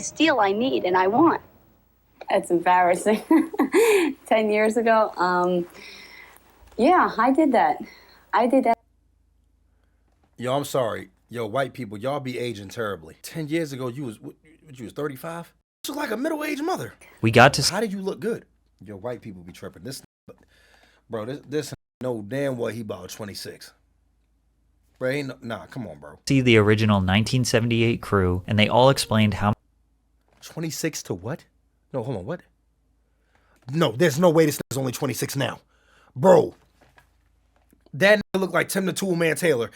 steal, I need, and I want. It's embarrassing. 10 years ago, yeah, I did that. Yo, I'm sorry. Yo, white people, y'all be aging terribly. 10 years ago, you was 35? You look like a middle-aged mother. We got to... How did you look good? Yo, white people be tripping. Bro, this know damn well he about 26. Bro, nah, come on, bro. See the original 1978 crew, and they all explained how... 26 to what? No, hold on, what? No, there's no way this is only 26 now. Bro, that look like Tim the Toolman Taylor.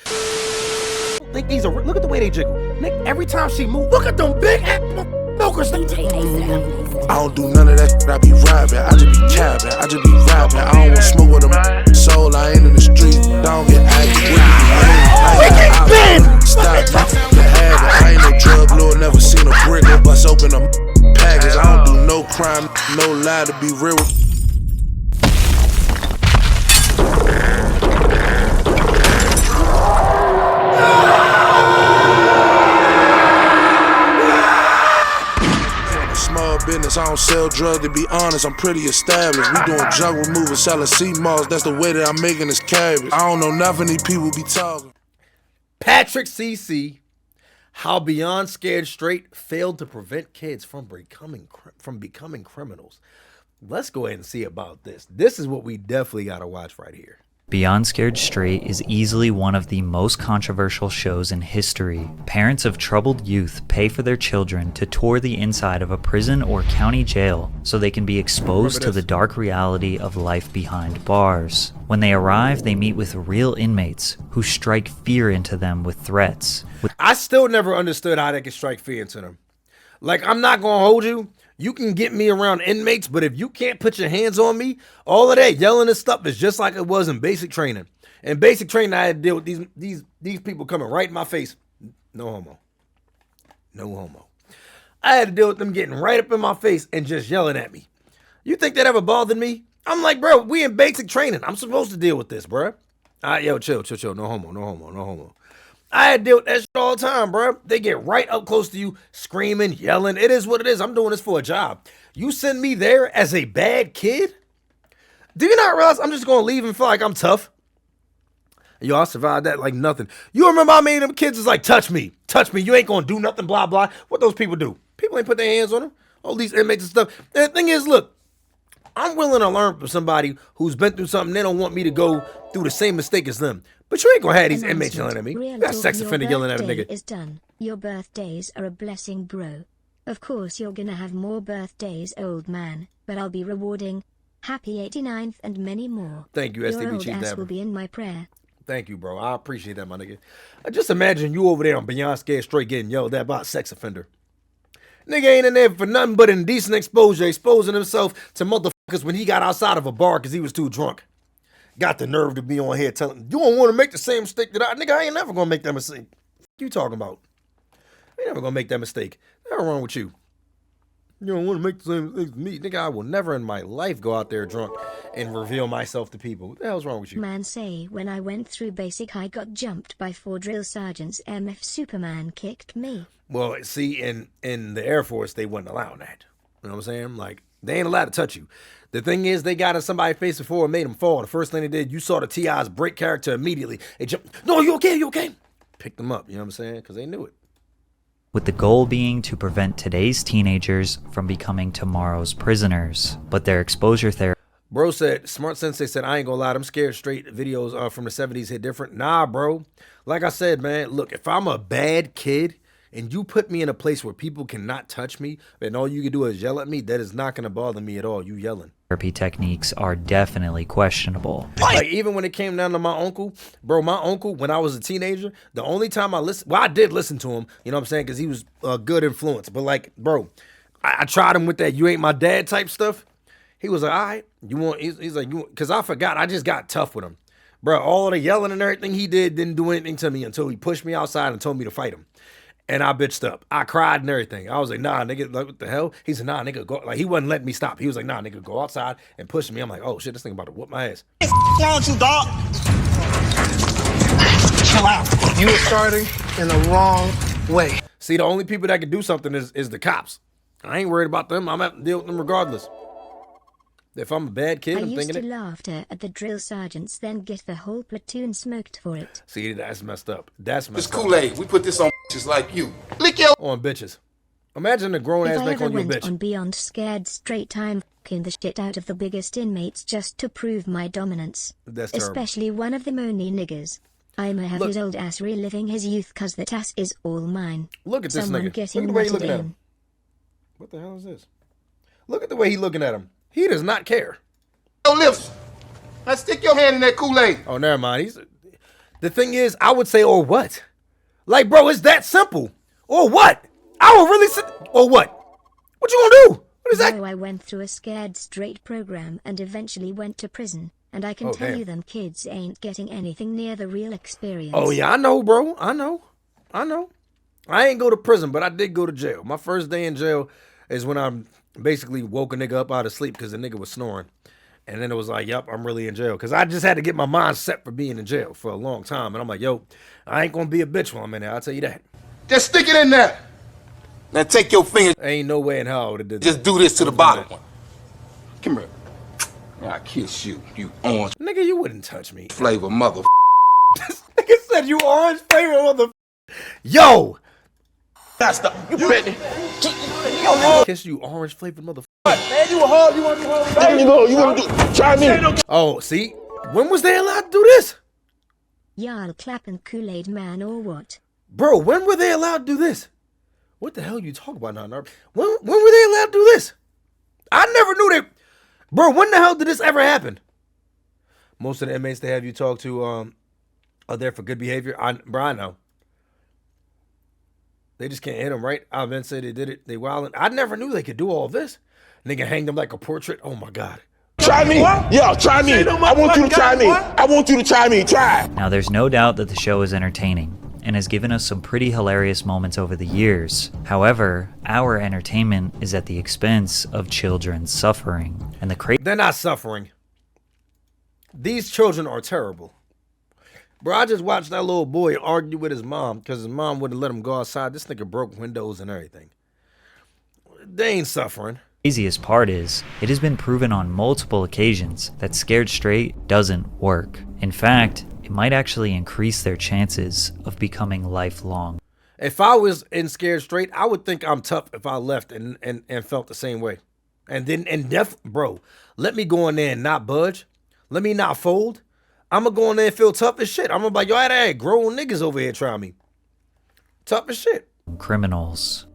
Think these are, look at the way they jiggle. Nick, every time she move, look at them big milkers. I don't do none of that, I be rapping, I just be capping, I just be rapping. I don't want smoke with them. Soul, I ain't in the street, I don't get active with me. Stop, you have it. I ain't no drug lord, never seen a brick or bust open a package. I don't do no crime, no lie, to be real. Business, I don't sell drugs, to be honest, I'm pretty established. We doing junk removal, selling sea moss, that's the way that I'm making this cabbage. I don't know nothing these people be talking. Patrick CC, how Beyond Scared Straight failed to prevent kids from becoming criminals. Let's go ahead and see about this. This is what we definitely got to watch right here. Beyond Scared Straight is easily one of the most controversial shows in history. Parents of troubled youth pay for their children to tour the inside of a prison or county jail so they can be exposed to the dark reality of life behind bars. When they arrive, they meet with real inmates who strike fear into them with threats. I still never understood how they could strike fear into them. Like, I'm not going to hold you. You can get me around inmates, but if you can't put your hands on me, all of that yelling and stuff is just like it was in basic training. In basic training, I had to deal with these people coming right in my face. No homo. No homo. I had to deal with them getting right up in my face and just yelling at me. You think that ever bothered me? I'm like, bro, we in basic training. I'm supposed to deal with this, bro. All right, yo, chill. No homo. I had to deal with that shit all the time, bro. They get right up close to you, screaming, yelling. It is what it is. I'm doing this for a job. You send me there as a bad kid? Do you not realize I'm just going to leave and feel like I'm tough? Yo, I survived that like nothing. You remember how many of them kids is like, touch me. You ain't going to do nothing, blah, blah. What those people do? People ain't put their hands on them. All these inmates and stuff. And the thing is, look, I'm willing to learn from somebody who's been through something. They don't want me to go through the same mistake as them. But you ain't gonna have these inmates yelling at me. You got a sex offender yelling at a nigga. Is done. Your birthdays are a blessing, bro. Of course you're gonna have more birthdays, old man, but I'll be rewarding. Happy 89th and many more. Thank you, STB Your old Chief ass Dabber. will be in my prayer. Thank you, bro. I appreciate that, my nigga. Just imagine you over there on Beyond Scared Straight getting yelled at by a sex offender. Nigga ain't in there for nothing but indecent exposure, exposing himself to motherfuckers when he got outside of a bar because he was too drunk. Got the nerve to be on here telling you don't want to make the same mistake that I ain't never gonna make that mistake. What you talking about? I ain't never gonna make that mistake. What's wrong with you? You don't want to make the same mistake as me. Nigga, I will never in my life go out there drunk and reveal myself to people. What the hell's wrong with you? Man say when I went through basic I got jumped by 4 drill sergeants. MF Superman kicked me. Well, see, in the Air Force, they wouldn't allow that. You know what I'm saying? Like, they ain't allowed to touch you. The thing is, they got in somebody's face before and made him fall. The first thing they did, you saw the T.I.'s break character immediately. They jumped, no, you okay? Picked them up, you know what I'm saying? Because they knew it. With the goal being to prevent today's teenagers from becoming tomorrow's prisoners. But their exposure therapy... Bro said, Smart Sensei said, I ain't gonna lie, them Scared Straight videos from the 70s hit different. Nah, bro. Like I said, man, look, if I'm a bad kid and you put me in a place where people cannot touch me and all you can do is yell at me, that is not gonna bother me at all, you yelling. Therapy techniques are definitely questionable. Like, even when it came down to my uncle, bro, when I was a teenager, the only time I listened, well, I did listen to him, you know what I'm saying, because he was a good influence. But like, bro, I tried him with that you ain't my dad type stuff. He was like, all right, he's like, because I forgot, I just got tough with him. Bro, all the yelling and everything he didn't do anything to me until he pushed me outside and told me to fight him. And I bitched up. I cried and everything. I was like, nah, nigga, like, what the hell? He said, nah, nigga, go. Like, he wasn't letting me stop. He was like, nah, nigga, go outside and push me. I'm like, oh, shit, this thing about to whoop my ass. Why don't you, dog? Chill out. You were starting in the wrong way. See, the only people that can do something is the cops. I ain't worried about them. I'm gonna have to deal with them regardless. If I'm a bad kid, I'm used thinking to it. laugh at the drill sergeants, then get the whole platoon smoked for it. See, that's messed up. That's This messed up. Kool-Aid, we put this on just like you. Lick your On bitches. Imagine a grown If ass I man ever calling you a went bitch. on Beyond Scared Straight, I'm f***ing the shit out of the biggest inmates just to prove my dominance. That's terrible. Especially one of the moany niggers. I'ma have Look. his old ass reliving his youth, cause that ass is all mine. Look at this Someone nigga. getting Look at the way he nutted looking at in. him. What the hell is this? Look at the way he looking at him. He does not care. lips. Now stick your hand in that Kool-Aid. Oh, never mind. The thing is, I would say, or what? Like, bro, it's that simple. Or what? I would really say, or what? What you gonna do? What is that? So I went through a Scared Straight program and eventually went to prison. And I can tell damn. you them kids ain't getting anything near the real experience. Oh, yeah, I know, bro. I know. I ain't go to prison, but I did go to jail. My first day in jail is when I basically woke a nigga up out of sleep because the nigga was snoring. And then it was like, yep, I'm really in jail. Because I just had to get my mind set for being in jail for a long time. And I'm like, yo, I ain't going to be a bitch while I'm in there. I'll tell you that. Just stick it in there. Now take your fingers, Ain't no way in hell I would have did that. just do this to the bottom one. Come here. I kiss you, you orange Nigga, you wouldn't touch me. flavor mother. This nigga said you orange flavor mother. Yo! That's the you ready? Kiss you orange flavored mother. Man, you a hard, you want to hold? There you go. You want to do? Try me. Oh, see? When was they allowed to do this? Y'all clapping Kool-Aid man or what? Bro, when were they allowed to do this? What the hell you talking about now, Narb? When were they allowed to do this? I never knew they... Bro, when the hell did this ever happen? Most of the inmates they have you talk to are there for good behavior. I know. They just can't hit them, right? I've been say they did it. They wildin'. I never knew they could do all this. Nigga hang them like a portrait. Oh, my God. Try me. Yeah, try me. I want you to try me. I want you to try me. Try. Now, there's no doubt that the show is entertaining and has given us some pretty hilarious moments over the years. However, our entertainment is at the expense of children's suffering. And the crazy They're not suffering. These children are terrible. Bro, I just watched that little boy argue with his mom because his mom wouldn't let him go outside. This nigga broke windows and everything. They ain't suffering. craziest part is, it has been proven on multiple occasions that Scared Straight doesn't work. In fact, it might actually increase their chances of becoming lifelong. If I was in Scared Straight, I would think I'm tough if I left and felt the same way. Bro, let me go in there and not budge. Let me not fold. I'm going to go in there and feel tough as shit. I'm going to be like, yo, I had grown niggas over here trying me. Tough as shit. Criminals.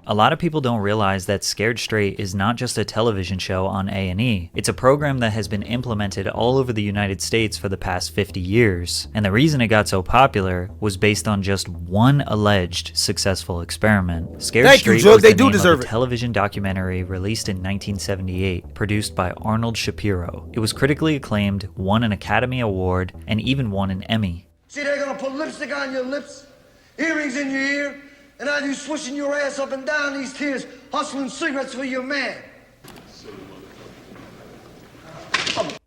A lot of people don't realize that Scared Straight is not just a television show on A&E. It's a program that has been implemented all over the United States for the past 50 years. And the reason it got so popular was based on just one alleged successful experiment. Scared Thank you, Straight Jug. was They the do name deserve of a it. television documentary released in 1978, produced by Arnold Shapiro. It was critically acclaimed, won an Academy Award, and even won an Emmy. See, they're gonna put lipstick on your lips, earrings in your ear, and have you swishing your ass up and down these tears, hustling cigarettes for your man.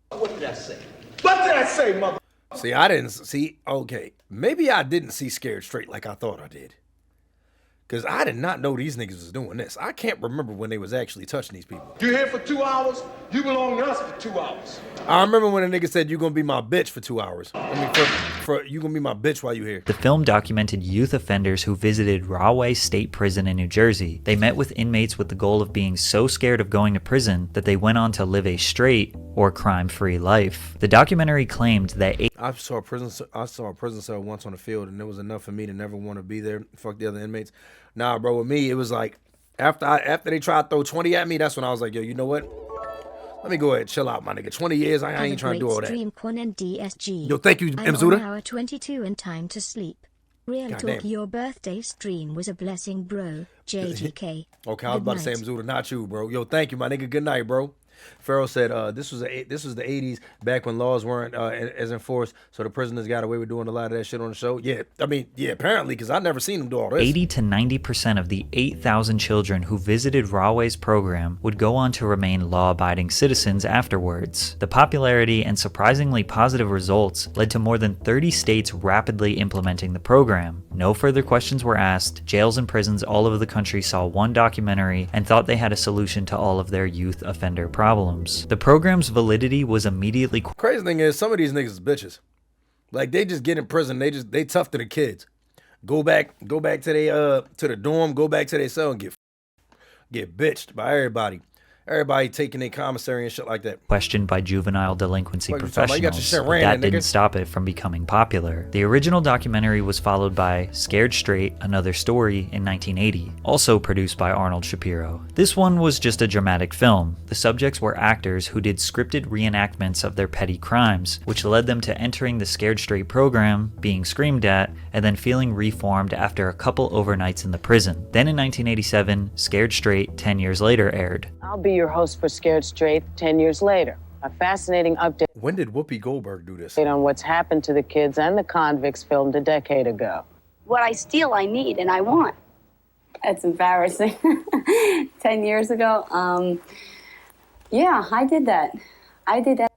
What did I say? What did I say, mother? See, I didn't see. Okay, maybe I didn't see Scared Straight like I thought I did. Because I did not know these niggas was doing this. I can't remember when they was actually touching these people. You here for 2 hours? You belong to us for 2 hours. I remember when a nigga said, you going to be my bitch for 2 hours. I mean, for you going to be my bitch while you here. The film documented youth offenders who visited Rahway State Prison in New Jersey. They met with inmates with the goal of being so scared of going to prison that they went on to live a straight or crime-free life. The documentary claimed that I saw a prison cell once on the field, and it was enough for me to never want to be there. Fuck the other inmates. Nah, bro, with me, it was like, after they tried to throw 20 at me, that's when I was like, yo, you know what? Let me go ahead and chill out, my nigga. 20 years, I ain't trying to do all that. Dreamcon and DSG. Yo, thank you, I'm Mzuda. on hour 22 and time to sleep. Real Goddamn. talk, your birthday stream was a blessing, bro. JGK. Okay, I was about to say Mzuda, not you, bro. Yo, thank you, my nigga. Good night, bro. Farrell said this was the 80s, back when laws weren't as enforced, so the prisoners got away with doing a lot of that shit on the show. Yeah, I mean, yeah, apparently, because I've never seen them do all this. 80 to 90% of the 8,000 children who visited Rahway's program would go on to remain law-abiding citizens afterwards. The popularity and surprisingly positive results led to more than 30 states rapidly implementing the program. No further questions were asked. Jails and prisons all over the country saw one documentary and thought they had a solution to all of their youth offender problems. The program's validity was immediately Crazy thing is, some of these niggas is bitches. Like, they just get in prison, they tough to the kids. Go back to the dorm, go back to their cell and get bitched by everybody. Everybody taking their commissary and shit like that. questioned by juvenile delinquency What you talking about? You got your professionals, shit but ran, that nigga. didn't stop it from becoming popular. The original documentary was followed by Scared Straight, Another Story in 1980, also produced by Arnold Shapiro. This one was just a dramatic film. The subjects were actors who did scripted reenactments of their petty crimes, which led them to entering the Scared Straight program, being screamed at, and then feeling reformed after a couple overnights in the prison. Then in 1987, Scared Straight 10 years later aired. I'll be your host for Scared Straight 10 years later. A fascinating update When did Whoopi Goldberg do this? on what's happened to the kids and the convicts filmed a decade ago. What I steal, I need and I want. It's embarrassing. 10 years ago, yeah, I did that. I did that.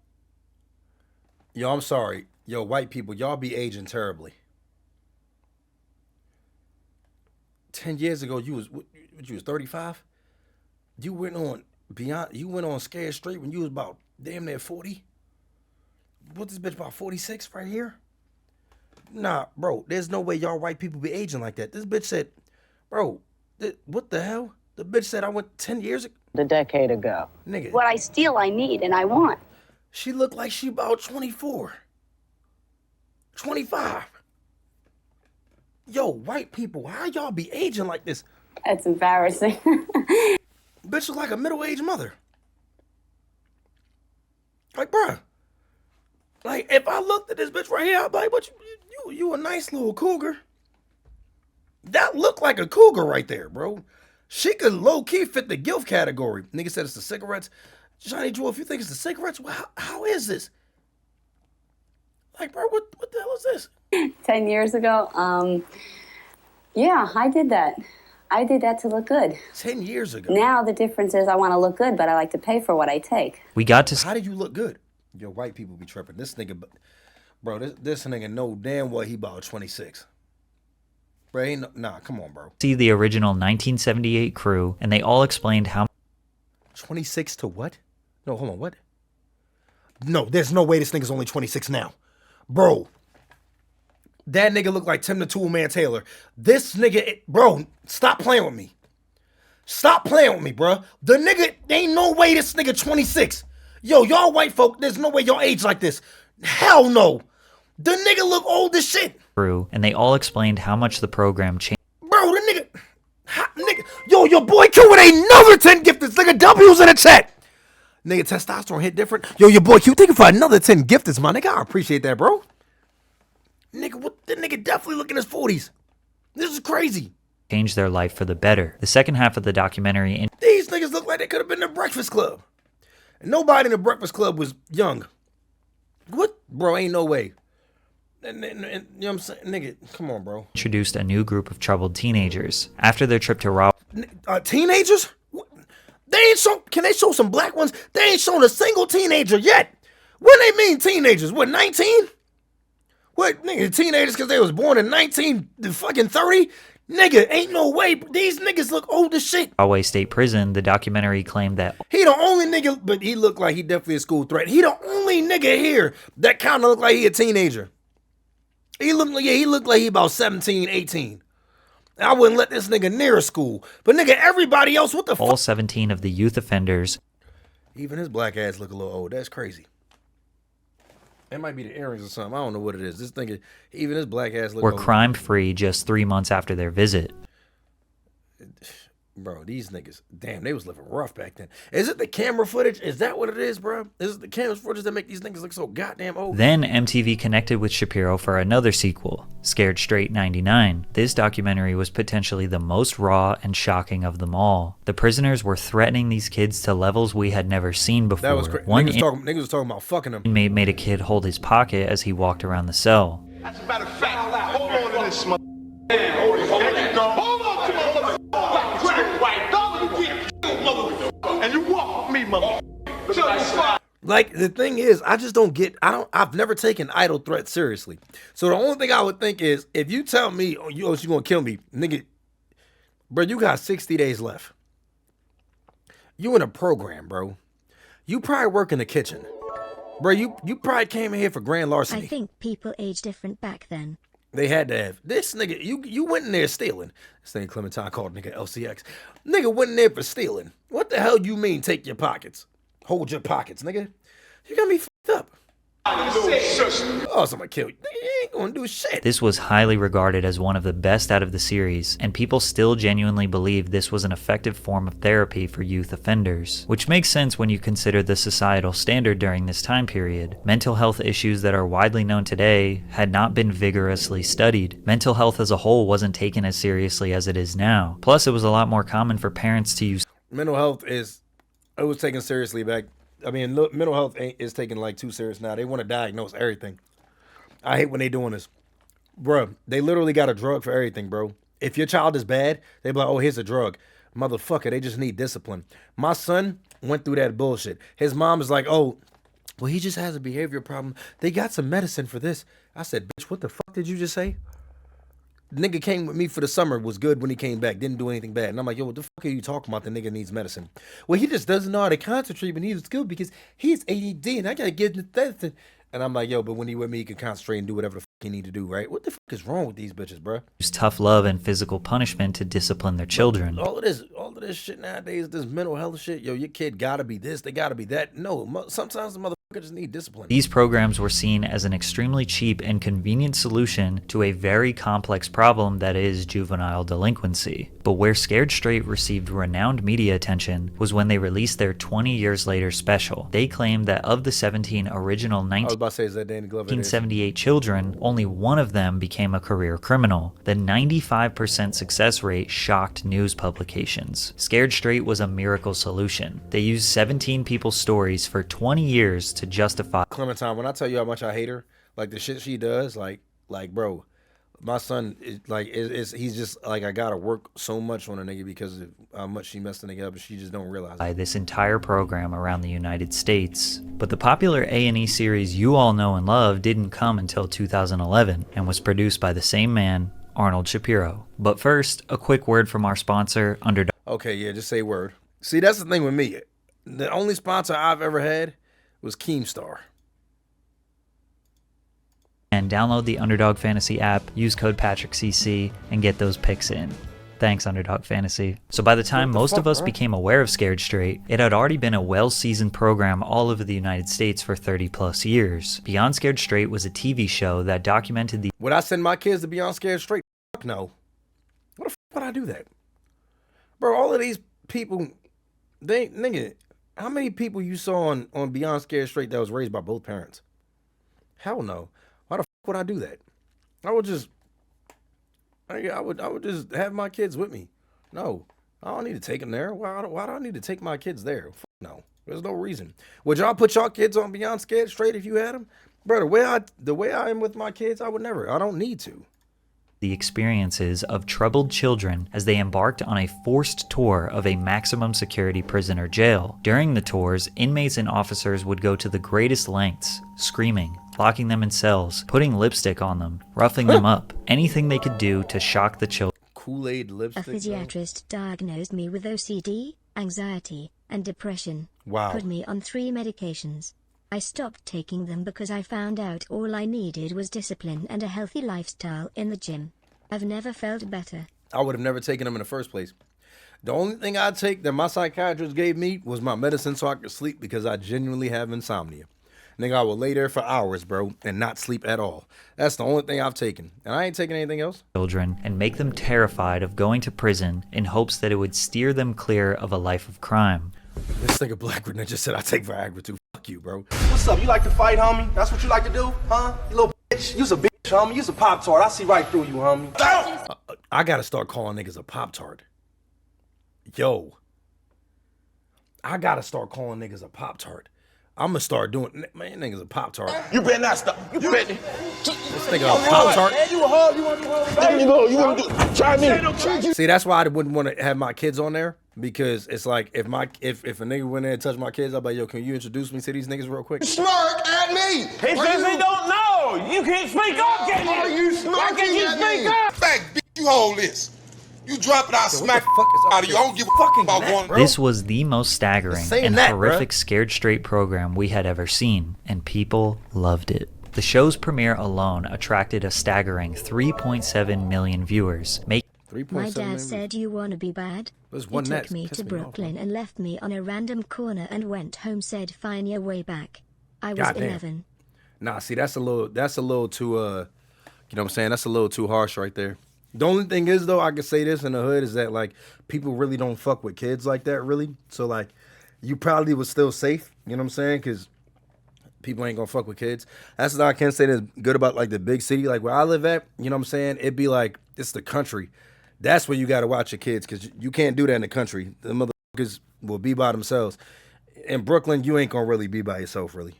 Yo, I'm sorry. Yo, white people, y'all be aging terribly. 10 years ago, you was 35? You went on Scared Straight when you was about damn near 40? What, this bitch about 46 right here? Nah, bro, there's no way y'all white people be aging like that. This bitch said, bro, what the hell? The bitch said I went 10 years ago. A decade ago. Nigga, What I steal, I need and I want. she looked like she about 24. 25. Yo, white people, how y'all be aging like this? It's embarrassing. Bitch look like a middle-aged mother. Like, bruh. Like, if I looked at this bitch right here, I'd be like, what you a nice little cougar. That looked like a cougar right there, bro. She could low-key fit the guilt category. Nigga said it's the cigarettes. Johnny Drew, if you think it's the cigarettes, well, how is this? Like, bro, what the hell is this? 10 years ago, yeah, I did that. I did that to look good. 10 years ago. Now the difference is I want to look good, but I like to pay for what I take. We got to How did you look good? Yo, white people be tripping. This nigga, bro, this nigga know damn well he about 26. Bro, nah, come on, bro. see the original 1978 crew, and they all explained how 26 to what? No, hold on, what? No, there's no way this nigga's only 26 now. Bro, that nigga look like Tim the Tool Man Taylor. This nigga, bro, stop playing with me. Stop playing with me, bro. The nigga, ain't no way this nigga 26. Yo, y'all white folk, there's no way y'all age like this. Hell no. The nigga look old as shit. crew, and they all explained how much the program changed Bro, the nigga, yo, your boy Q with another 10 gifteds. Nigga, W's in the chat. Nigga, testosterone hit different. Yo, your boy Q, thank you for another 10 gifteds, my nigga. I appreciate that, bro. Nigga, what? The nigga definitely look in his 40s. This is crazy. their life for the better. The second half of the documentary These niggas look like they could have been in the Breakfast Club. And nobody in the Breakfast Club was young. What? Bro, ain't no way. And, you know what I'm saying? Nigga, come on, bro. introduced a new group of troubled teenagers. After their trip to Rahway, Teenagers? They ain't show. Can they show some black ones? They ain't shown a single teenager yet. What do they mean teenagers? What, 19? What, nigga, teenagers because they was born in 1930? Nigga, ain't no way. These niggas look old as shit. Rahway State Prison, the documentary claimed that He the only nigga, but he looked like he definitely a school threat. He the only nigga here that kind of look like he a teenager. He looked like he about 17, 18. I wouldn't let this nigga near a school. But nigga, everybody else, what the all fuck? 17 of the youth offenders Even his black ass look a little old. That's crazy. It might be the earrings or something. I don't know what it is. This nigga, even his black ass look were old. crime-free just 3 months after their visit. Bro, these niggas, damn, they was living rough back then. Is it the camera footage? Is that what it is, bro? Is it the camera footage that make these niggas look so goddamn old? Then MTV connected with Shapiro for another sequel, Scared Straight 99. This documentary was potentially the most raw and shocking of them all. The prisoners were threatening these kids to levels we had never seen before. That was crazy. One Niggas was talking about fucking them. inmate made a kid hold his pocket as he walked around the cell. As a matter of fact, hold on to this mother. Hold on to my motherfucking white dog. You get killed, motherfucker. And you walk with me, motherfucker. Like, the thing is, I just don't get, I've never taken idle threats seriously. So the only thing I would think is, if you tell me, oh, you gonna kill me, nigga, bro, you got 60 days left. You in a program, bro. You probably work in the kitchen. Bro, you probably came in here for grand larceny. I think people age different back then. They had to have. This nigga, you went in there stealing. This thing Clementine called nigga LCX. Nigga went in there for stealing. What the hell you mean take your pockets? Hold your pockets, nigga. You got me fucked up. Oh, somebody killed you. Nigga, you ain't gonna do shit. This was highly regarded as one of the best out of the series, and people still genuinely believe this was an effective form of therapy for youth offenders, which makes sense when you consider the societal standard during this time period. Mental health issues that are widely known today had not been vigorously studied. Mental health as a whole wasn't taken as seriously as it is now. Plus, it was a lot more common for parents to use Mental health it was taken seriously back. I mean, look, mental health is taken like too serious now. They want to diagnose everything. I hate when they doing this. Bro, they literally got a drug for everything, bro. If your child is bad, they be like, oh, here's a drug. Motherfucker, they just need discipline. My son went through that bullshit. His mom is like, oh, well, he just has a behavior problem. They got some medicine for this. I said, bitch, what the fuck did you just say? The nigga came with me for the summer, was good when he came back, didn't do anything bad. And I'm like, yo, what the fuck are you talking about? The nigga needs medicine. Well, he just doesn't know how to concentrate when he's good because he's ADD and I gotta give him the medicine. And I'm like, yo, but when he with me, he can concentrate and do whatever the fuck he need to do, right? What the fuck is wrong with these bitches, bro? Use tough love and physical punishment to discipline their children. All of this shit nowadays, this mental health shit, yo, your kid gotta be this, they gotta be that. No, sometimes the motherfucker just need discipline. These programs were seen as an extremely cheap and convenient solution to a very complex problem that is juvenile delinquency. But where Scared Straight received renowned media attention was when they released their 20 years later special. They claimed that of the 17 original 1978 children, only one of them became a career criminal. The 95% success rate shocked news publications. Scared Straight was a miracle solution. They used 17 people's stories for 20 years to justify. Clementine, when I tell you how much I hate her, like the shit she does, like bro, my son is he's just like, I gotta work so much on a nigga because of how much she messed the nigga up, and she just don't realize it. This entire program around the United States. But the popular A&E series you all know and love didn't come until 2011 and was produced by the same man, Arnold Shapiro. But first, a quick word from our sponsor, Underdog. Okay, yeah, just say word. See, that's the thing with me. The only sponsor I've ever had was Keemstar. And download the Underdog Fantasy app, use code PatrickCC, and get those picks in. Thanks, Underdog Fantasy. So by the time most of us became aware of Scared Straight, it had already been a well-seasoned program all over the United States for 30 plus years. Beyond Scared Straight was a TV show that documented the— Would I send my kids to Beyond Scared Straight? Fuck no. What the fuck would I do that? Bro, all of these people, nigga, how many people you saw on Beyond Scared Straight that was raised by both parents? Hell no. Why the fuck would I do that? I would just have my kids with me. No, I don't need to take them there. Why do I need to take my kids there? Fuck no. There's no reason. Would y'all put y'all kids on Beyond Scared Straight if you had them? Bro, the way I am with my kids, I would never. I don't need to. The experiences of troubled children as they embarked on a forced tour of a maximum security prison or jail. During the tours, inmates and officers would go to the greatest lengths, screaming, locking them in cells, putting lipstick on them, roughing them up, anything they could do to shock the children. Kool-Aid lipstick. A physiatrist diagnosed me with OCD, anxiety, and depression. Wow. Put me on 3 medications. I stopped taking them because I found out all I needed was discipline and a healthy lifestyle in the gym. I've never felt better. I would have never taken them in the first place. The only thing I'd take that my psychiatrist gave me was my medicine so I could sleep because I genuinely have insomnia. Nigga, I will lay there for hours, bro, and not sleep at all. That's the only thing I've taken. And I ain't taking anything else. Children and make them terrified of going to prison in hopes that it would steer them clear of a life of crime. This nigga Black Renegade just said I take Viagra too. Fuck you, bro. What's up? You like to fight, homie? That's what you like to do, huh? You little bitch. You's a bitch, homie. You's a Pop-Tart. I see right through you, homie. I gotta start calling niggas a Pop-Tart. Yo. I gotta start calling niggas a Pop-Tart. I'm gonna start doing, man, niggas a Pop-Tart. You better not stop. You better. This nigga a Pop-Tart. Man, you a hard. You want to hold back? You go. You want to do? Try me. See, that's why I wouldn't want to have my kids on there, because it's like if a nigga went there and touched my kids, I'll be like, yo, can you introduce me to these niggas real quick? Smirk at me. He says he don't know. You can't speak up, can you? Are you Why can't you speak up? Fact, bitch, you hold this. You drop it, I'll smack the fuck is up out of you. I don't give a fuck about going. This was the most staggering Saying and that, horrific bruh. Scared Straight program we had ever seen, and people loved it. The show's premiere alone attracted a staggering 3.7 million viewers, making My dad said, "You wanna be bad?" There's He one took that me pissed to me off, Brooklyn and left me on a random corner and went home, said, "Find your way back." I was Goddamn. 11. Nah, see, that's a little too, you know what I'm saying? That's a little too harsh right there. The only thing is, though, I can say this in the hood is that, like, people really don't fuck with kids like that, really. So, like, you probably was still safe, you know what I'm saying? Because people ain't gonna fuck with kids. That's what I can say that's good about, like, the big city. Like, where I live at, you know what I'm saying? It'd be like, it's the country. That's where you got to watch your kids, because you can't do that in the country. The motherfuckers will be by themselves. In Brooklyn, you ain't gonna really be by yourself, really.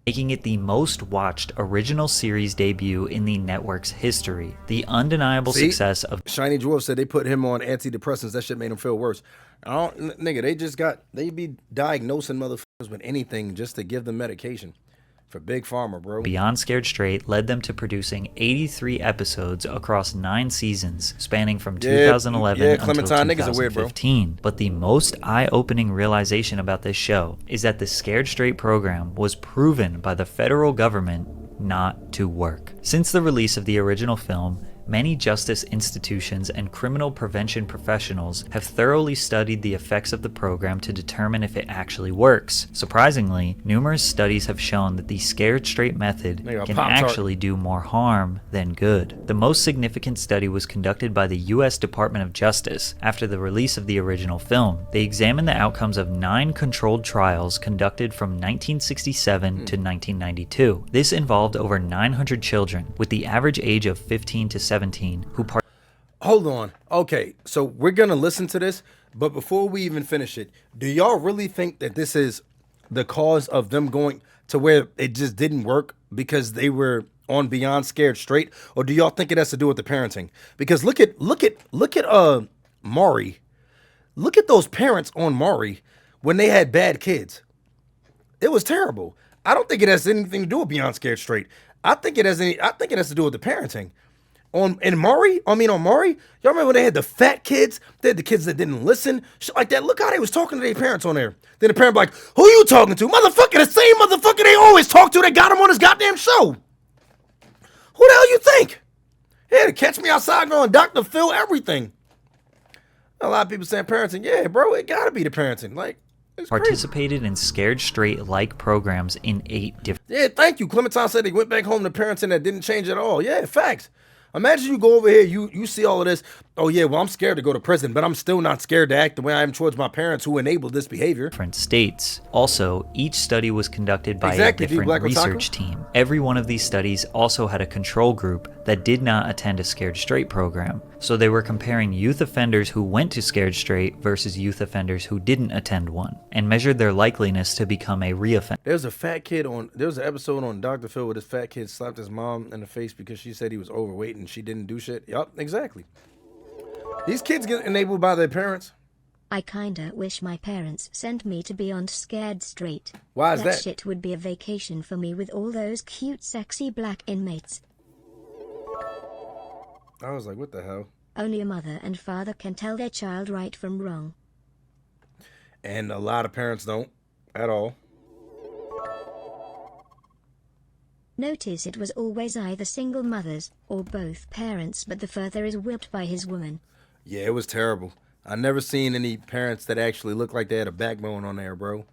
making it the most watched original series debut in the network's history. The undeniable success of Shiny Dwarf said they put him on antidepressants. That shit made him feel worse. Nigga, they be diagnosing motherfuckers with anything just to give them medication. For Big Pharma, bro. Beyond Scared Straight led them to producing 83 episodes across 9 seasons, spanning from 2011 until 2015. But the most eye-opening realization about this show is that the Scared Straight program was proven by the federal government not to work. Since the release of the original film, many justice institutions and criminal prevention professionals have thoroughly studied the effects of the program to determine if it actually works. Surprisingly, numerous studies have shown that the Scared Straight method can actually do more harm than good. The most significant study was conducted by the U.S. Department of Justice after the release of the original film. They examined the outcomes of 9 controlled trials conducted from 1967 to 1992. This involved over 900 children, with the average age of 15 to 17 who Hold on. Okay, so we're gonna listen to this, but before we even finish it, do y'all really think that this is the cause of them going to where it just didn't work because they were on Beyond Scared Straight, or do y'all think it has to do with the parenting? Because look at Maury. Look at those parents on Maury when they had bad kids. It was terrible. I don't think it has anything to do with Beyond Scared Straight. I think it has to do with the parenting. On Maury, y'all remember when they had the fat kids? They had the kids that didn't listen, shit like that. Look how they was talking to their parents on there. Then the parent be like, "Who you talking to? Motherfucker, the same motherfucker they always talk to that got him on his goddamn show. Who the hell you think? Yeah, to catch me outside going Dr. Phil, everything." A lot of people saying parenting. Yeah, bro, it gotta be the parenting. Like, it's participated in Scared Straight-like programs in 8 different... Yeah, thank you. Clementine said they went back home to parenting that didn't change at all. Yeah, facts. Imagine you go over here, you see all of this. Oh yeah, well I'm scared to go to prison, but I'm still not scared to act the way I am towards my parents who enabled this behavior. Different states. Also, each study was conducted by a different research team. Every one of these studies also had a control group that did not attend a Scared Straight program. So they were comparing youth offenders who went to Scared Straight versus youth offenders who didn't attend one, and measured their likeliness to become a reoffender. There was an episode on Dr. Phil where this fat kid slapped his mom in the face because she said he was overweight and she didn't do shit. Yup, exactly. These kids get enabled by their parents. I kinda wish my parents sent me to Beyond Scared Straight. Why is that? That shit would be a vacation for me with all those cute, sexy black inmates. I was like, what the hell? Only a mother and father can tell their child right from wrong. And a lot of parents don't at all. Notice it was always either single mothers or both parents, but the father is whipped by his woman. Yeah, it was terrible. I never seen any parents that actually looked like they had a backbone on there, bro.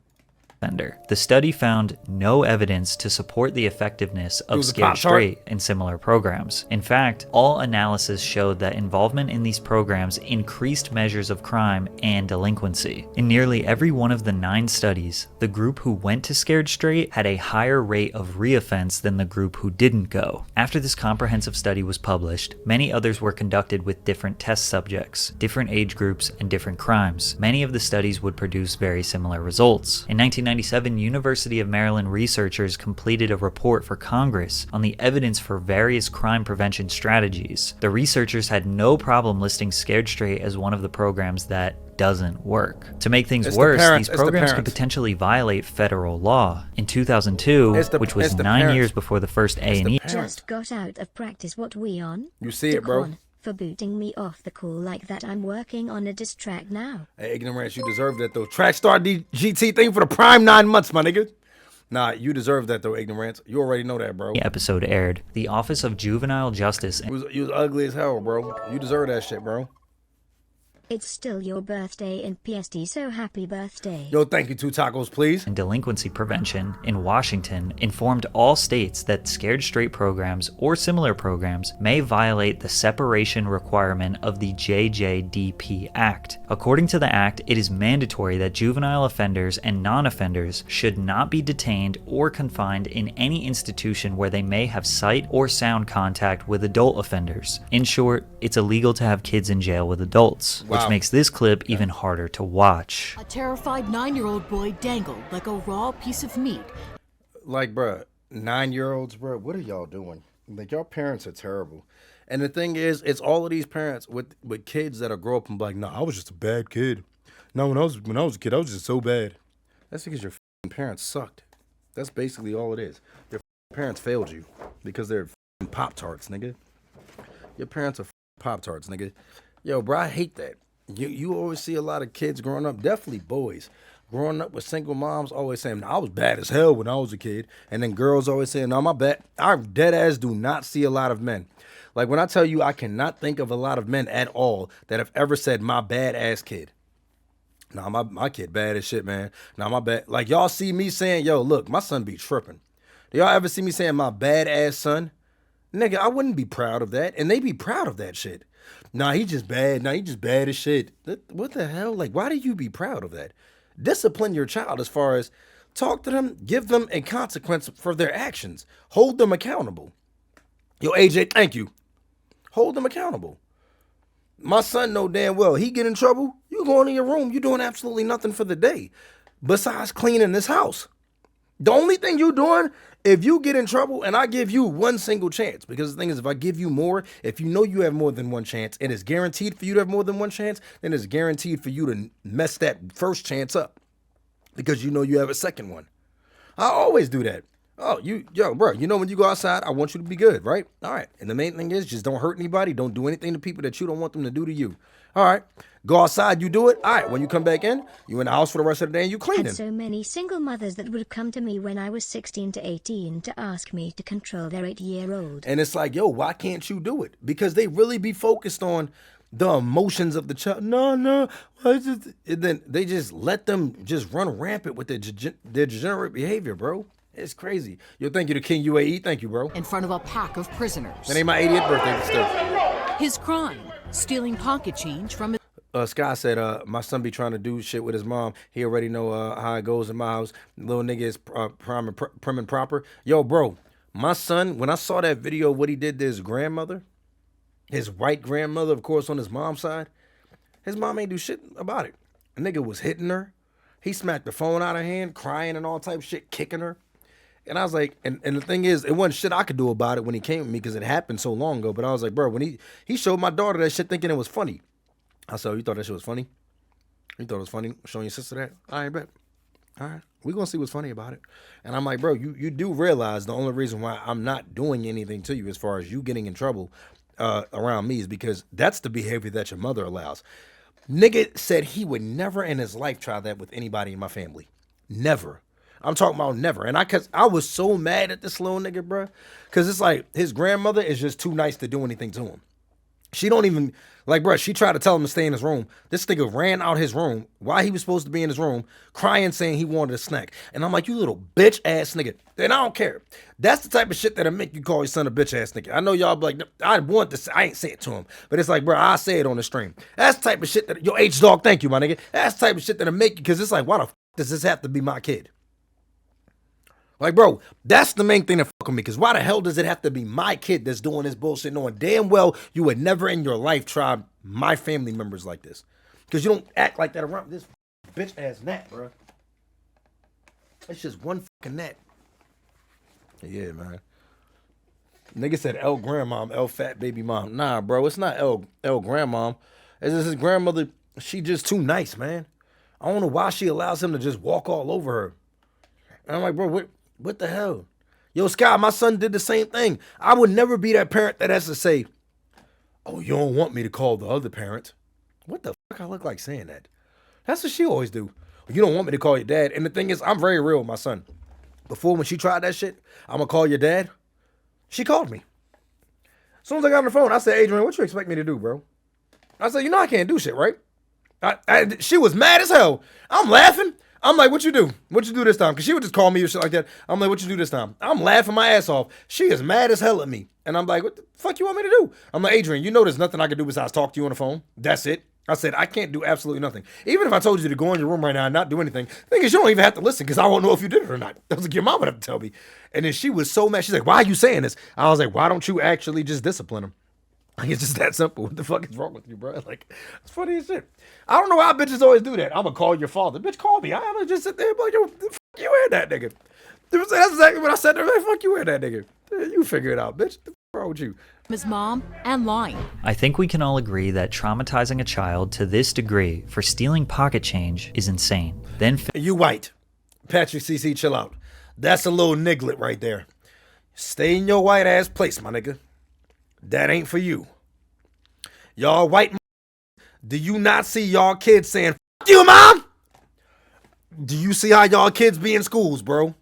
offender. The study found no evidence to support the effectiveness of Scared Pop-Tart. Straight in similar programs. In fact, all analysis showed that involvement in these programs increased measures of crime and delinquency. In nearly every one of the 9 studies, the group who went to Scared Straight had a higher rate of reoffense than the group who didn't go. After this comprehensive study was published, many others were conducted with different test subjects, different age groups, and different crimes. Many of the studies would produce very similar results. In 1997, University of Maryland researchers completed a report for Congress on the evidence for various crime prevention strategies. The researchers had no problem listing Scared Straight as one of the programs that doesn't work. To make things worse, these programs could potentially violate federal law. In 2002, which was 9 years before the first A&E. Just got out of practice. What we on? You see it, bro. Daquan, for booting me off the call like that. I'm working on a diss track now. Hey, Ignorance, you deserve that though. Track Star GT thing for the prime 9 months, my nigga. Nah, you deserve that though, Ignorance. You already know that, bro. The episode aired. The Office of Juvenile Justice. You was ugly as hell, bro. You deserve that shit, bro. It's still your birthday in PST, so happy birthday. Yo, thank you. 2 tacos, please. And Delinquency Prevention in Washington informed all states that Scared Straight programs or similar programs may violate the separation requirement of the JJDP Act. According to the act, it is mandatory that juvenile offenders and non-offenders should not be detained or confined in any institution where they may have sight or sound contact with adult offenders. In short, it's illegal to have kids in jail with adults. Which makes this clip even harder to watch. A terrified 9-year-old boy dangled like a raw piece of meat. Like, bruh, 9-year-olds, bruh, what are y'all doing? Like, y'all parents are terrible. And the thing is, it's all of these parents with kids that'll grow up and be like, nah, I was just a bad kid. No, when I was a kid, I was just so bad. That's because your parents sucked. That's basically all it is. Your parents failed you because they're Pop-Tarts, nigga. Your parents are Pop-Tarts, nigga. Yo, bro, I hate that. You always see a lot of kids growing up, definitely boys, growing up with single moms, always saying, I was bad as hell when I was a kid. And then girls always saying, no, my bad. I dead ass do not see a lot of men. Like when I tell you, I cannot think of a lot of men at all that have ever said, my bad ass kid. Nah, my kid bad as shit, man. Nah, my bad. Like y'all see me saying, yo, look, my son be tripping. Do y'all ever see me saying my bad ass son? Nigga, I wouldn't be proud of that. And they be proud of that shit. Nah, he just bad. Nah, he just bad as shit. What the hell? Like, why do you be proud of that? Discipline your child as far as talk to them, give them a consequence for their actions. Hold them accountable. Yo, AJ, thank you. Hold them accountable. My son know damn well he get in trouble. You go into your room. You doing absolutely nothing for the day besides cleaning this house. The only thing you doing, if you get in trouble and I give you one single chance, because the thing is, if I give you more, if you know you have more than one chance and it's guaranteed for you to have more than one chance, then it's guaranteed for you to mess that first chance up because you know you have a second one. I always do that. Oh, yo, bro, you know when you go outside, I want you to be good, right? All right. And the main thing is just don't hurt anybody. Don't do anything to people that you don't want them to do to you. All right. Go outside, you do it. All right. When you come back in, you in the house for the rest of the day and you clean it. So many single mothers that would come to me when I was 16 to 18 to ask me to control their 8-year-old. And it's like, yo, why can't you do it? Because they really be focused on the emotions of the child. No. And then they just let them just run rampant with their degenerate behavior, bro. It's crazy. Yo, thank you to King UAE. Thank you, bro. In front of a pack of prisoners. That ain't my 80th birthday, but still. His crime, stealing pocket change from Sky said, my son be trying to do shit with his mom. He already know how it goes in my house. Little nigga is prim and proper. Yo, bro, my son, when I saw that video of what he did to his grandmother, his white grandmother, of course, on his mom's side, his mom ain't do shit about it. A nigga was hitting her. He smacked the phone out of her hand, crying and all type of shit, kicking her. And I was like, and the thing is, it wasn't shit I could do about it when he came with me because it happened so long ago. But I was like, bro, when he showed my daughter that shit thinking it was funny. I said, oh, you thought that shit was funny? You thought it was funny showing your sister that? All right, bet. All right. We're going to see what's funny about it. And I'm like, bro, you do realize the only reason why I'm not doing anything to you as far as you getting in trouble around me is because that's the behavior that your mother allows. Nigga said he would never in his life try that with anybody in my family. Never. I'm talking about never. And cause I was so mad at this little nigga, bro. Cause it's like his grandmother is just too nice to do anything to him. She don't even, like, bro, she tried to tell him to stay in his room. This nigga ran out his room while he was supposed to be in his room, crying, saying he wanted a snack. And I'm like, you little bitch ass nigga. And I don't care. That's the type of shit that'll make you call your son a bitch ass nigga. I know y'all be like, I want this. I ain't say it to him. But it's like, bro, I say it on the stream. That's the type of shit that, yo, H-Dog, thank you, my nigga. That's the type of shit that'll make you, because it's like, why the f does this have to be my kid? Like, bro, that's the main thing that fuck with me, because why the hell does it have to be my kid that's doing this bullshit, knowing damn well you would never in your life try my family members like this? Because you don't act like that around this bitch ass gnat, bro. It's just one fucking gnat. Yeah, man. Nigga said L grandmom, L fat baby mom. Nah, bro, it's not L grandmom. It's just his grandmother. She just too nice, man. I don't know why she allows him to just walk all over her. And I'm like, bro, what the hell? Yo, Scott, my son did the same thing. I would never be that parent that has to say, oh, you don't want me to call the other parent. What the fuck I look like saying that? That's what she always do. You don't want me to call your dad. And the thing is, I'm very real with my son. Before, when she tried that shit, I'm going to call your dad. She called me. As soon as I got on the phone, I said, Adrian, what you expect me to do, bro? I said, you know I can't do shit, right? She was mad as hell. I'm laughing. I'm like, what you do? What you do this time? Because she would just call me or shit like that. I'm like, what you do this time? I'm laughing my ass off. She is mad as hell at me. And I'm like, what the fuck you want me to do? I'm like, Adrian, you know there's nothing I can do besides talk to you on the phone. That's it. I said, I can't do absolutely nothing. Even if I told you to go in your room right now and not do anything, the thing is, you don't even have to listen because I won't know if you did it or not. I was like, your mom would have to tell me. And then she was so mad. She's like, why are you saying this? I was like, why don't you actually just discipline him? Like, it's just that simple. What the fuck is wrong with you, bro? Like, it's funny as shit. I don't know why bitches always do that. I'm going to call your father. Bitch, call me. I'm going to just sit there and be like, yo, the fuck you and that nigga. That's exactly what I said to her. Like, fuck you and that nigga. You figure it out, bitch. The fuck wrong with you? His mom and lying. I think we can all agree that traumatizing a child to this degree for stealing pocket change is insane. Then you white. Patrick CC, chill out. That's a little niglet right there. Stay in your white ass place, my nigga. That ain't for you. Y'all white, do you not see y'all kids saying, fuck you, mom? Do you see how y'all kids be in schools, bro?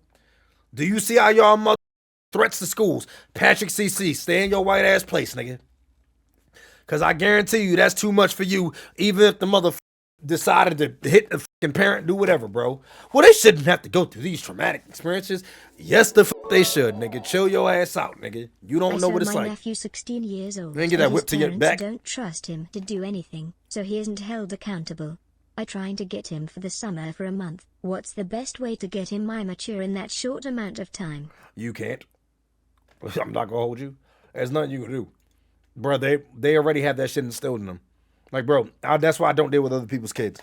Do you see how y'all mother threats to schools? Patrick CC, stay in your white ass place, nigga. Because I guarantee you that's too much for you, even if the mother decided to hit the fucking parent, do whatever, bro. Well, they shouldn't have to go through these traumatic experiences. Yes, the fuck they should, nigga. Chill your ass out, nigga. You don't know what it's like. My nephew, 16 years old, then get that whip to your back. Don't trust him to do anything, so he isn't held accountable. I trying to get him for the summer for a month. What's the best way to get him mature in that short amount of time? You can't. I'm not gonna hold you. There's nothing you can do, bro. They already have that shit instilled in them. Like, bro, that's why I don't deal with other people's kids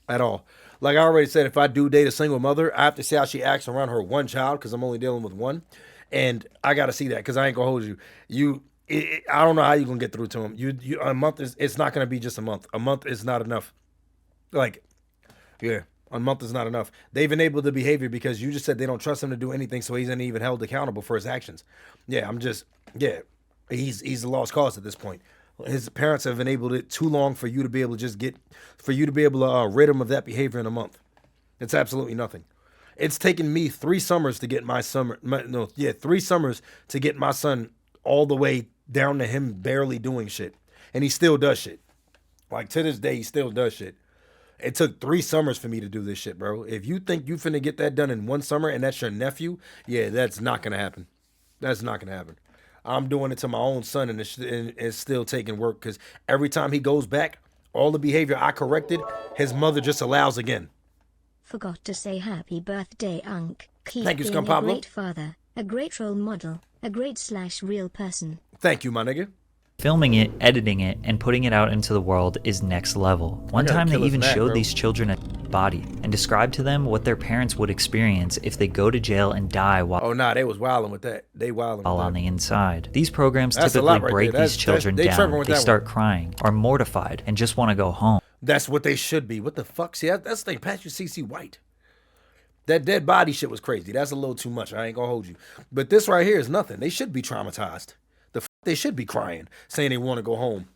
at all. Like I already said, if I do date a single mother, I have to see how she acts around her one child because I'm only dealing with one. And I got to see that because I ain't going to hold you. I don't know how you're going to get through to him. A month it's not going to be just a month. A month is not enough. Like, yeah, a month is not enough. They've enabled the behavior because you just said they don't trust him to do anything, so he's not even held accountable for his actions. Yeah, he's a lost cause at this point. His parents have enabled it too long for you to be able to rid him of that behavior in a month. It's absolutely nothing. It's taken me 3 summers to get 3 summers to get my son all the way down to him barely doing shit. And he still does shit. Like to this day, he still does shit. It took 3 summers for me to do this shit, bro. If you think you finna get that done in 1 summer and that's your nephew, yeah, that's not gonna happen. That's not gonna happen. I'm doing it to my own son, and it's still taking work because every time he goes back, all the behavior I corrected, his mother just allows again. Forgot to say happy birthday, Unc. Keep Thank you, being Scum a Pablo. great father, a great role model, a great /real person. Thank you, my nigga. Filming it, editing it, and putting it out into the world is next level. One time they even showed these children a body and described to them what their parents would experience if they go to jail and die while they was wilding with that. They wilding while with on that. the inside. These programs That's typically right break there. these children down. They start crying, are mortified, and just want to go home. That's what they should be. What the fuck? See, that's the thing. Patrick CC White. That dead body shit was crazy. That's a little too much. I ain't gonna hold you. But this right here is nothing. They should be traumatized. They should be crying, saying they want to go home.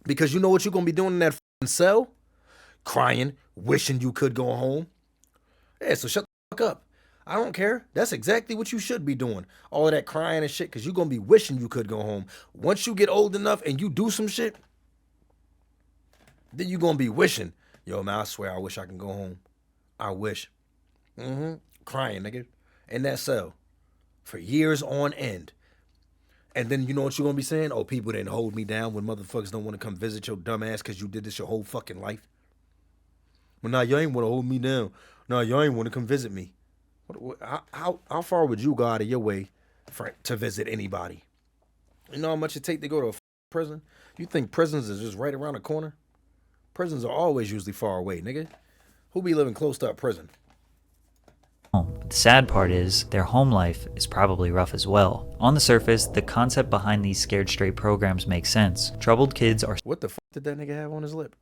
Because you know what you're going to be doing in that cell? Crying, wishing you could go home. Yeah, so shut the fuck up. I don't care. That's exactly what you should be doing. All of that crying and shit, because you're going to be wishing you could go home. Once you get old enough and you do some shit, then you're going to be wishing, yo, man, I swear I wish I can go home. I wish. Crying, nigga. In that cell. For years on end. And then you know what you're going to be saying? Oh, people didn't hold me down when motherfuckers don't want to come visit your dumb ass because you did this your whole fucking life. Well, nah, y'all ain't want to hold me down. Nah, y'all ain't want to come visit me. How far would you go out of your way to visit anybody? You know how much it take to go to a prison? You think prisons is just right around the corner? Prisons are always usually far away, nigga. Who be living close to a prison? But the sad part is, their home life is probably rough as well. On the surface, the concept behind these Scared Straight programs makes sense. Troubled kids are... What the fuck did that nigga have on his lip?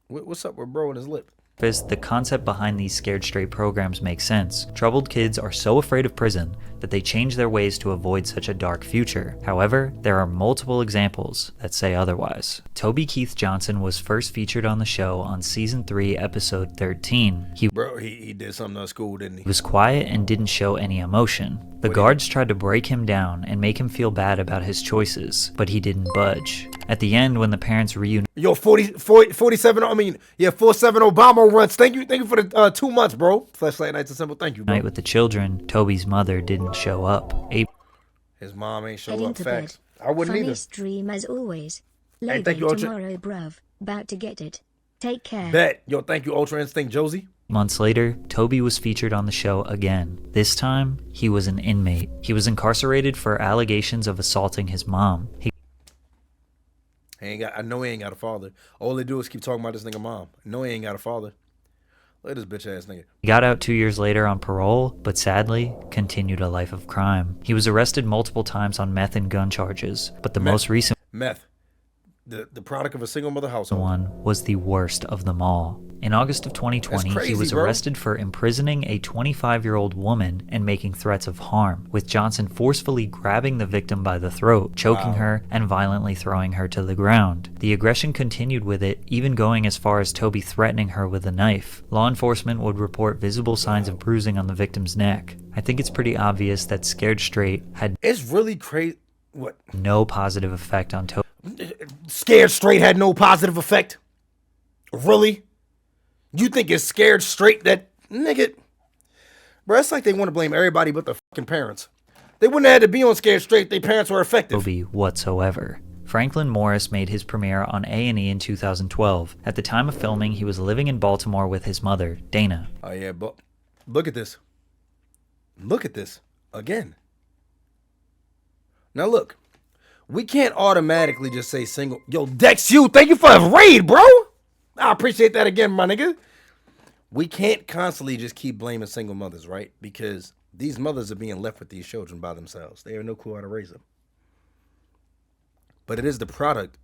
What's up with bro on his lip? The concept behind these Scared Straight programs makes sense. Troubled kids are so afraid of prison that they change their ways to avoid such a dark future. However, there are multiple examples that say otherwise. Toby Keith Johnson was first featured on the show on season 3, episode 13. He did something at school, didn't he? Was quiet and didn't show any emotion. The guards tried to break him down and make him feel bad about his choices, but he didn't budge. At the end, when the parents reunited... Yo, 47, I mean, yeah, 47 Obama runs. Thank you for the 2 months, bro. Flashlight Nights are simple. Thank you, bro. Night with the children, Toby's mother didn't show up. His mom ain't show Heading up. to Facts. bed. I wouldn't either. Funniest dream as always. Hey, thank you, Ultra. tomorrow, bruv. About to get it. Take care. Bet. Yo, thank you, Ultra Instinct Josie. Months later, Toby was featured on the show again. This time, he was an inmate. He was incarcerated for allegations of assaulting his mom. I know he ain't got a father. All they do is keep talking about this nigga mom. I know he ain't got a father. Look at this bitch ass nigga. He got out 2 years later on parole, but sadly, continued a life of crime. He was arrested multiple times on meth and gun charges, but the most recent the product of a single mother household. One was the worst of them all. In August of 2020, crazy, he was arrested for imprisoning a 25-year-old woman and making threats of harm, with Johnson forcefully grabbing the victim by the throat, choking her, and violently throwing her to the ground. The aggression continued with it, even going as far as Toby threatening her with a knife. Law enforcement would report visible signs of bruising on the victim's neck. I think it's pretty obvious that Scared Straight had... It's really crazy. What? No positive effect on Toby. Scared Straight had no positive effect? Really? You think it's Scared Straight that... Nigga. Bro, it's like they want to blame everybody but the fucking parents. They wouldn't have had to be on Scared Straight. Their parents were effective. Toby whatsoever. Franklin Morris made his premiere on A&E in 2012. At the time of filming, he was living in Baltimore with his mother, Dana. Oh yeah, but look at this. Look at this. Again. Now look. We can't automatically just say single. Yo, Dex, thank you for the raid, bro. I appreciate that again, my nigga. We can't constantly just keep blaming single mothers, right? Because these mothers are being left with these children by themselves. They have no clue how to raise them. But it is the product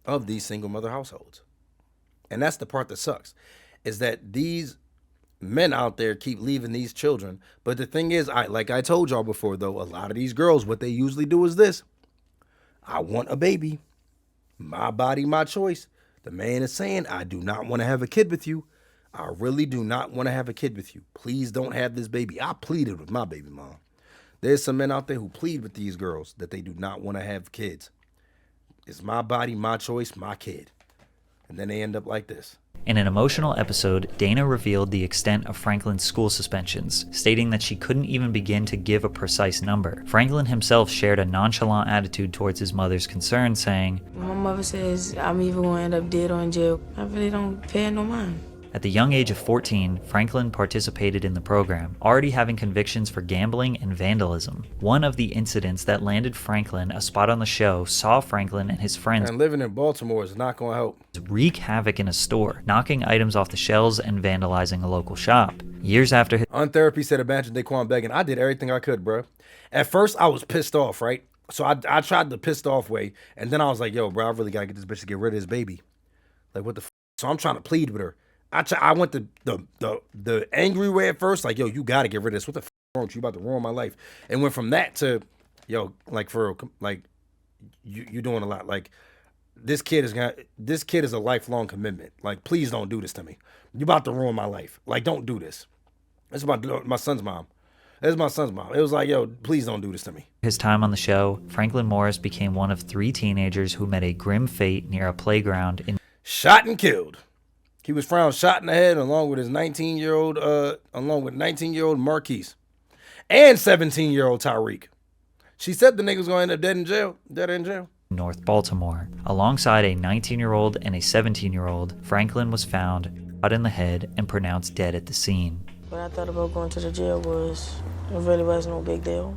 of these single mother households. And that's the part that sucks, is that these men out there keep leaving these children. But the thing is, like I told y'all before, though, a lot of these girls, what they usually do is this. I want a baby. My body, my choice. The man is saying, I do not want to have a kid with you. I really do not want to have a kid with you. Please don't have this baby. I pleaded with my baby mom. There's some men out there who plead with these girls that they do not want to have kids. It's my body, my choice, my kid. And then they end up like this. In an emotional episode, Dana revealed the extent of Franklin's school suspensions, stating that she couldn't even begin to give a precise number. Franklin himself shared a nonchalant attitude towards his mother's concern, saying, My mother says I'm either going to end up dead or in jail. I really don't pay no mind. At the young age of 14, Franklin participated in the program, already having convictions for gambling and vandalism. One of the incidents that landed Franklin a spot on the show saw Franklin and his friends and living in Baltimore is not going to help. Wreak havoc in a store, knocking items off the shelves and vandalizing a local shop. Years after his... On therapy said, imagine Daquan begging. I did everything I could, bro. At first, I was pissed off, right? So I tried the pissed off way, and then I was like, yo, bro, I really got to get this bitch to get rid of this baby. Like, what the f***? So I'm trying to plead with her. I went the angry way at first, like, yo, you got to get rid of this. What the f*** wrong with you? You about to ruin my life. And went from that to, yo, like, for real, like, you doing a lot. Like, this kid is a lifelong commitment. Like, please don't do this to me. You about to ruin my life. Like, don't do this. It's my son's mom. It's my son's mom. It was like, yo, please don't do this to me. His time on the show, Franklin Morris became one of 3 teenagers who met a grim fate near a playground in shot and killed. He was found shot in the head along with 19-year-old Marquise and 17-year-old Tyreek. She said the nigga was going to end up dead in jail. North Baltimore. Alongside a 19-year-old and a 17-year-old, Franklin was found shot in the head and pronounced dead at the scene. What I thought about going to the jail was it really was no big deal.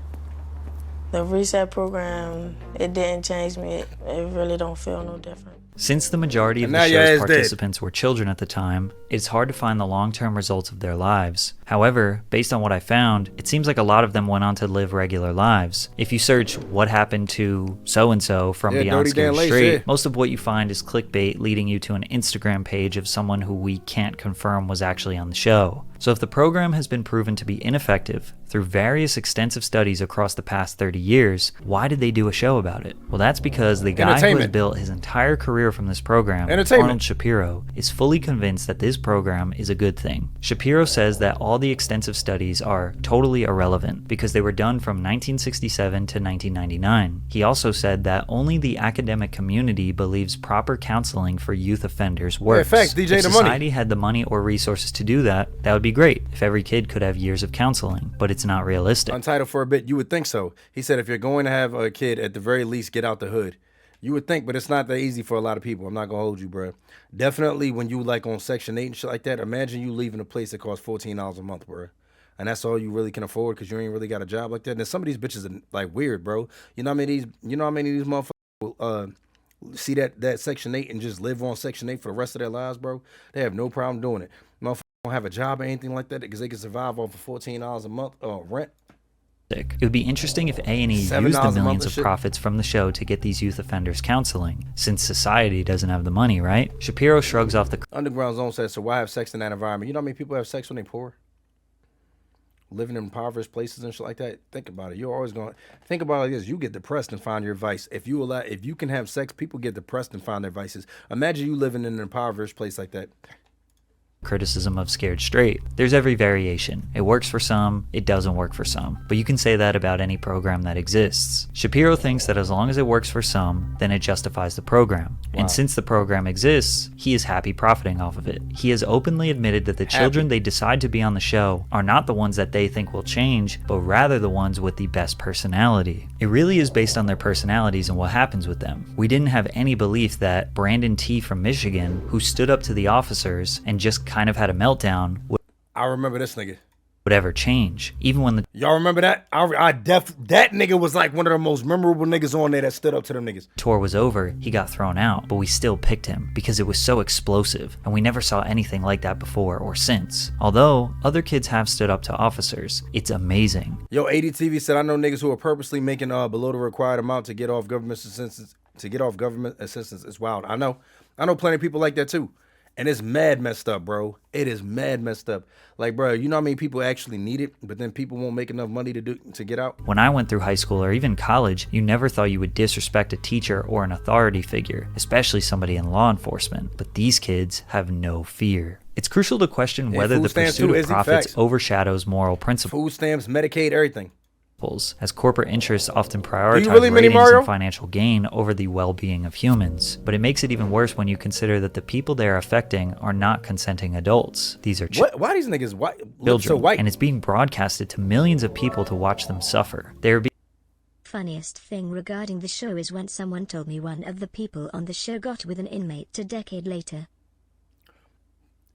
The reset program, it didn't change me. It really don't feel no different. Since the majority of the show's participants were children at the time, it's hard to find the long-term results of their lives. However, based on what I found, it seems like a lot of them went on to live regular lives. If you search what happened to so-and-so from Beyond Scared Straight, most of what you find is clickbait leading you to an Instagram page of someone who we can't confirm was actually on the show. So if the program has been proven to be ineffective through various extensive studies across the past 30 years, why did they do a show about it? Well, that's because the guy who has built his entire career from this program, Arnold Shapiro, is fully convinced that this program is a good thing. Shapiro says that all the extensive studies are totally irrelevant because they were done from 1967 to 1999. He also said that only the academic community believes proper counseling for youth offenders works. Yeah, facts, DJ if the society money. had the money or resources to do that, that would be great if every kid could have years of counseling, but it's not realistic. Untitled for a bit, you would think so. He said if you're going to have a kid, at the very least, get out the hood. You would think, but it's not that easy for a lot of people. I'm not going to hold you, bro. Definitely when you like on Section 8 and shit like that, imagine you leaving a place that costs $14 a month, bro. And that's all you really can afford because you ain't really got a job like that. And then some of these bitches are like weird, bro. You know how many of these motherfuckers will see that Section 8 and just live on Section 8 for the rest of their lives, bro? They have no problem doing it. Motherfuckers don't have a job or anything like that because they can survive off of $14 a month rent. It would be interesting if A&E used the millions of profits from the show to get these youth offenders counseling, since society doesn't have the money, right? Shapiro shrugs off the Underground Zone says, so why have sex in that environment? You know how many people have sex when they poor? Living in impoverished places and shit like that. Think about it. You're always going to think about it like this. You get depressed and find your vice. If you can have sex, people get depressed and find their vices. Imagine you living in an impoverished place like that. criticism of Scared Straight. There's every variation. It works for some, it doesn't work for some. But you can say that about any program that exists. Shapiro thinks that as long as it works for some, then it justifies the program. Wow. And since the program exists, he is happy profiting off of it. He has openly admitted that the children they decide to be on the show are not the ones that they think will change, but rather the ones with the best personality. It really is based on their personalities and what happens with them. We didn't have any belief that Brandon T. from Michigan, who stood up to the officers and just kind of had a meltdown, I remember this nigga. Would ever change. Even when the y'all remember that? That nigga was like one of the most memorable niggas on there that stood up to them niggas. Tour was over, he got thrown out, but we still picked him because it was so explosive, and we never saw anything like that before or since. Although other kids have stood up to officers, it's amazing. Yo, ADTV said, I know niggas who are purposely making below the required amount to get off government assistance. It's wild. I know plenty of people like that too. And it's mad messed up, bro. It is mad messed up. Like, bro, you know how many people actually need it, but then people won't make enough money to get out? When I went through high school or even college, you never thought you would disrespect a teacher or an authority figure, especially somebody in law enforcement. But these kids have no fear. It's crucial to question whether the pursuit of profits overshadows moral principles. Food stamps, Medicaid, everything. As corporate interests often prioritize ratings and financial gain over the well-being of humans. But it makes it even worse when you consider that the people they are affecting are not consenting adults. These are why these niggas children, so white? And it's being broadcasted to millions of people to watch them suffer. Funniest thing regarding the show is when someone told me one of the people on the show got with an inmate a decade later.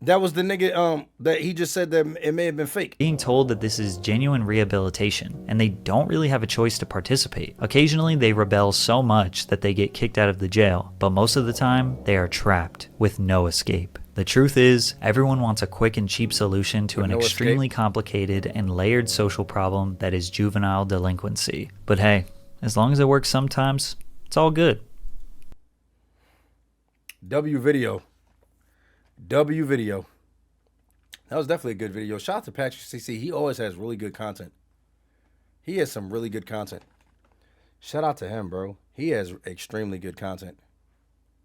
That was the nigga that he just said that it may have been fake. Being told that this is genuine rehabilitation, and they don't really have a choice to participate. Occasionally they rebel so much that they get kicked out of the jail, but most of the time they are trapped with no escape. The truth is, everyone wants a quick and cheap solution to an extremely complicated and layered social problem that is juvenile delinquency. But hey, as long as it works sometimes, it's all good. W video. That was definitely a good video. Shout out to Patrick CC. He always has really good content. He has some really good content. Shout out to him, bro. He has extremely good content.